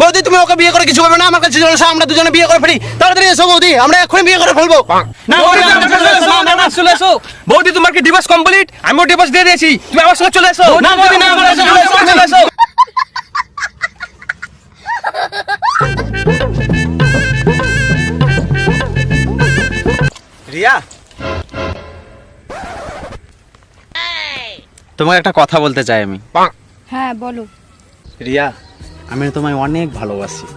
বৌদি তুমি ওকে বিয়ে করে কিছু করবে না, আমার কাছে চলে এসো, আমরা দুজনে বিয়ে করে ফেলি। তাড়াতাড়ি এসো বৌদি, আমরা এখনই বিয়ে করে ফেলবো। চলে এসো বৌদি, তোমার কি ডিভোর্স কমপ্লিট? আমিও ডিভোর্স দিয়ে দিয়েছি, তুমি আমার সঙ্গে চলে এসো। না বৌদি, না চলে এসো। রিয়া, তোমাকে একটা কথা বলতে চাই আমি। হ্যাঁ বলো। রিয়া, আমি তোমায় অনেক ভালোবাসি,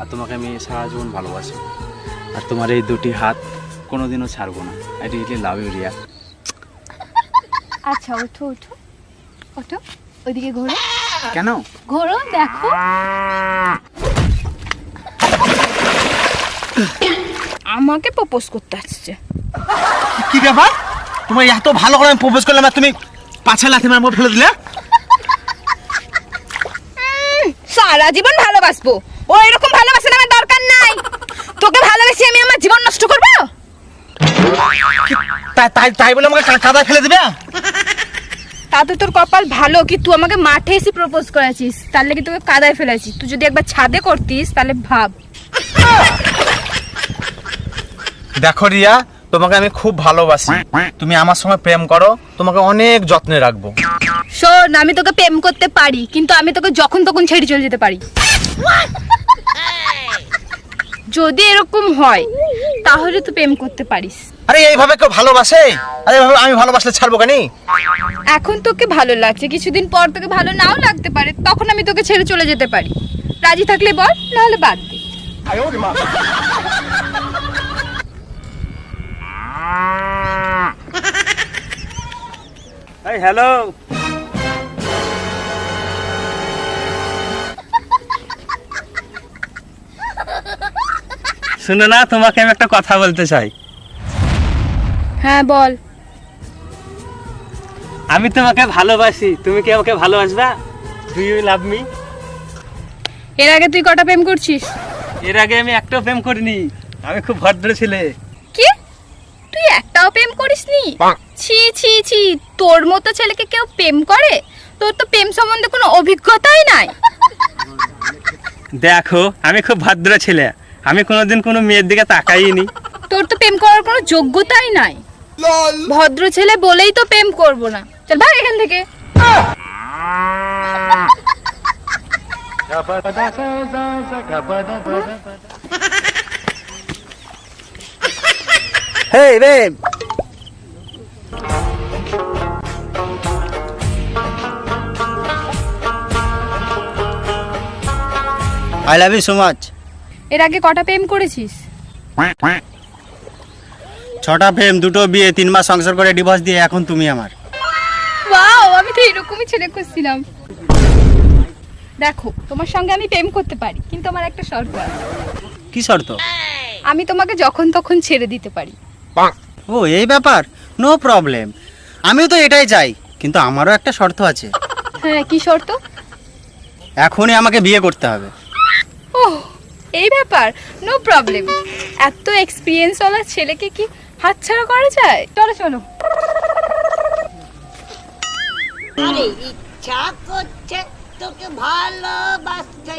আর তোমাকে আমি সারা জীবন ভালোবাসি, আর তোমার এই দুটি হাত কোনোদিনও ছাড়বো না। I really love you Riya. আচ্ছা ওঠো ওঠো ওঠো, ওইদিকে ঘোরো। কেন? ঘোরো, দেখো। আমাকে প্রপোজ করতে আসছে। কি ব্যাপার? তোমার এত ভালো করে আমি প্রপোজ করলাম আর তুমি পাছা লাথি মারবো ফেলে দিলে? সারা জীবন ভালোবাসবো, ও এরকম ভালোবাসার আমার দরকার নাই। তোকে ভালোবেসে আমি আমার জীবন নষ্ট করব? তাই বলে আমাকে কাদা ফেলে দিবে? তাতে তোর কপাল ভালো কি তুই আমাকে মাঠে এসে প্রপোজ করেছিস, তাহলে কি তোকে কাদায় ফেলেছিস। তুই যদি একবার ছাদে করতিস তাহলে ভাব। দেখো রিয়া, তোমাকে আমি খুব ভালোবাসি, তুমি আমার সঙ্গে প্রেম করো, তোমাকে অনেক যত্নে রাখবো। শোন, আমি তোকে প্রেম করতে পারি, কিন্তু আমি তোকে যখন তখন ছেড়ে চলে যেতে পারি। যদি এরকম হয় তাহলে তুই প্রেম করতে পারিস। আরে এইভাবে কেউ ভালোবাসে? আরে এইভাবে আমি ভালোবাসলে ছাড়বো কেন? এখন তোকে ভালো লাগছে, কিছুদিন পর তোকে ভালো নাও লাগতে পারে, তখন আমি তোকে ছেড়ে চলে যেতে পারি। রাজি থাকলে বল, নাহলে বাদ দে। এই হ্যালো, শুনো না, তোমাকে আমি একটা কথা বলতে চাই। হ্যাঁ বল। আমি তোমাকে ভালোবাসি, তুমি কি আমাকে ভালোবাসবা? Do you love me? এর আগে তুই কটা প্রেম করছিস? এর আগে আমি একটাও প্রেম করিনি, আমি খুব ভদ্র ছেলে। কি, তুই একটাও প্রেম করিসনি? ছি ছি ছি, তোর মতো ছেলেকে কেউ প্রেম করে? তোর তো প্রেম সম্বন্ধে কোনো অভিজ্ঞতাই নাই। দেখো, আমি খুব ভদ্র ছেলে, আমি কোনোদিন কোনো মেয়ের দিকে তাকাইনি। তোর তো প্রেম করার কোনো যোগ্যতাই নাই। ভদ্র ছেলে বলেই তো প্রেম করব না। চল ভাগ এখান থেকে। Hey babe, I love you so much. এর আগে কটা প্রেম করেছিস? 6টা প্রেম, 2টো বিয়ে, 3 মাস সংসার করে ডিভোর্স দিয়ে এখন তুমি আমার। ওয়াও, আমি তো এরকমই ছেলে খুঁজছিলাম। দেখো, তোমার সঙ্গে আমি প্রেম করতে পারি, কিন্তু আমার একটা শর্ত আছে। কি শর্ত? আমি তোমাকে যখন তখন ছেড়ে দিতে পারি। ও এই ব্যাপার, নো প্রবলেম, আমিও তো এটাই চাই, কিন্তু আমারও একটা শর্ত আছে। হ্যাঁ, কি শর্ত? এখনই আমাকে বিয়ে করতে হবে। ওহ, এই ব্যাপার, নো প্রবলেম। এত এক্সপিরিয়েন্স ওয়ালা ছেলেকে কি হাতছাড়া করা যায়? চলো চলো। আরে ইচ্ছা করছে তোকে ভালোবাসতে।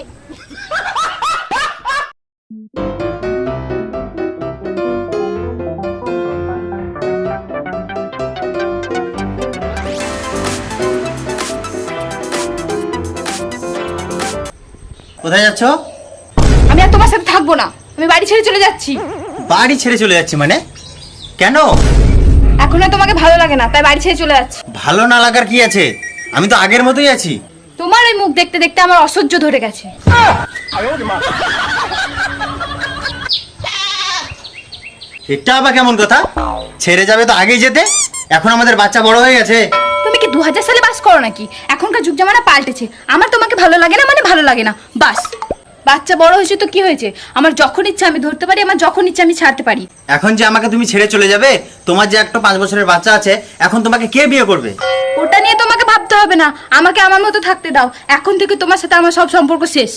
কোথায় যাচ্ছ? আমি আর তোমার সাথে থাকবো না, আমি বাড়ি ছেড়ে চলে যাচ্ছি। বাড়ি ছেড়ে চলে যাচ্ছি মানে? কেন? এখন আর তোমাকে ভালো লাগে না, তাই বাড়ি ছেড়ে চলে যাচ্ছি। ভালো না লাগার কি আছে, আমি তো আগের মতোই আছি। তোমার ওই মুখ দেখতে দেখতে আমার অসহ্য ধরে গেছে। এটা আবার কেমন কথা? ছেড়ে যাবে তো আগেই যেতে, এখন আমাদের বাচ্চা বড় হয়ে গেছে। তুমি কি 2000 সালে বাস করো নাকি? এখনকার যুগ জামানা পাল্টেছে। আমার তোমাকে ভালো লাগে না মানে ভালো লাগে না, বাস। বাচ্চা বড় হয়েছে তো কি হয়েছে? আমার যখন ইচ্ছা আমি ধরতে পারি, আমার যখন ইচ্ছা আমি ছাড়তে পারি। এখন যে আমাকে তুমি ছেড়ে চলে যাবে, তোমার যে একটা 5 বছরের বাচ্চা আছে, এখন তোমাকে কে বিয়ে করবে? ওটা নিয়ে তোমাকে ভাবতে হবে না, আমাকে আমার মতো থাকতে দাও। এখন থেকে তোমার সাথে আমার সব সম্পর্ক শেষ।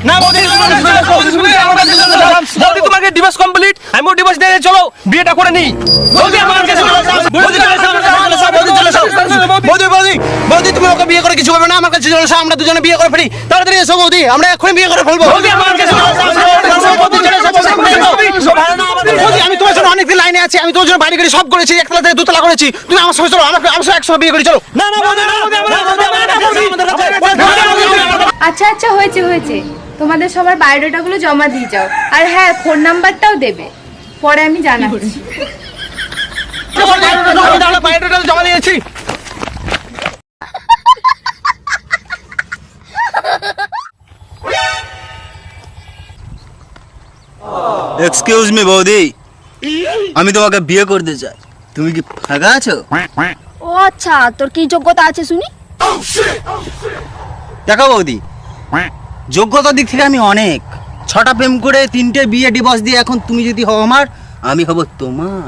না বৌদি বৌদি তোমাকে ডিভোর্স কমপ্লিট আমিও ডিভোর্স দিয়ে দিয়েছি, চলো বিয়েটা করে নি। বৌদি আমার কাছে বৌদি চলে এসো, বৌদি চলে এসো। বৌদি বৌদি বৌদি তুমি ওকে বিয়ে করে কিছু হবে না, আমার কাছে চলে এসো, আমরা দুজনে বিয়ে করে ফেলি। তাড়াতাড়ি এসো বৌদি, আমরা এখনই বিয়ে করে ফেলবো। বৌদি আমার কাছে বৌদি চলে এসো, বৌদি আমি তোমার জন্য অনেকদিন লাইনে আছি, আমি তোমার জন্য বাড়ি গাড়ি সব করেছি, একতলা থেকে দুতলা করেছি, তুমি আমার সঙ্গে চলো, আমার সঙ্গে একসঙ্গে বিয়ে করি, চলো। না না বৌদি না বৌদি আচ্ছা আচ্ছা হয়েছে হয়েছে, তোমাদের সবার বায়োডাটাগুলো জমা দিয়ে যাও, আর হ্যাঁ ফোন নাম্বারটাও দেবে, পরে আমি জানাচ্ছি। বায়োডাটা জমা দিয়েছি। এক্সকিউজ মি বৌদি, আমি তোমাকে বিয়ে করতে চাই, তুমি কি ফাঁকা আছো? ও আচ্ছা, তোর কি যোগ্যতা আছে শুনি? দেখো বৌদি, যোগ্যতার দিক থেকে আমি অনেক, 6টা প্রেম করে 3টে বিয়ে ডিভোর্স দিয়ে এখন তুমি যদি হও আমার, আমি হব তোমার।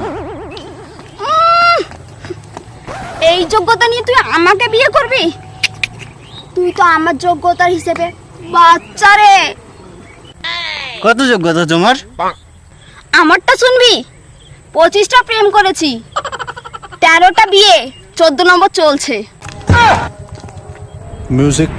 এই যোগ্যতা নিয়ে তুই আমাকে বিয়ে করবি? তুই তো আমার যোগ্যতার হিসেবে বাচ্চা রে। কত যোগ্যতা তোমার? আমারটা শুনবি, 25টা প্রেম করেছি, 13টা বিয়ে, 14 নম্বর চলছে। Music.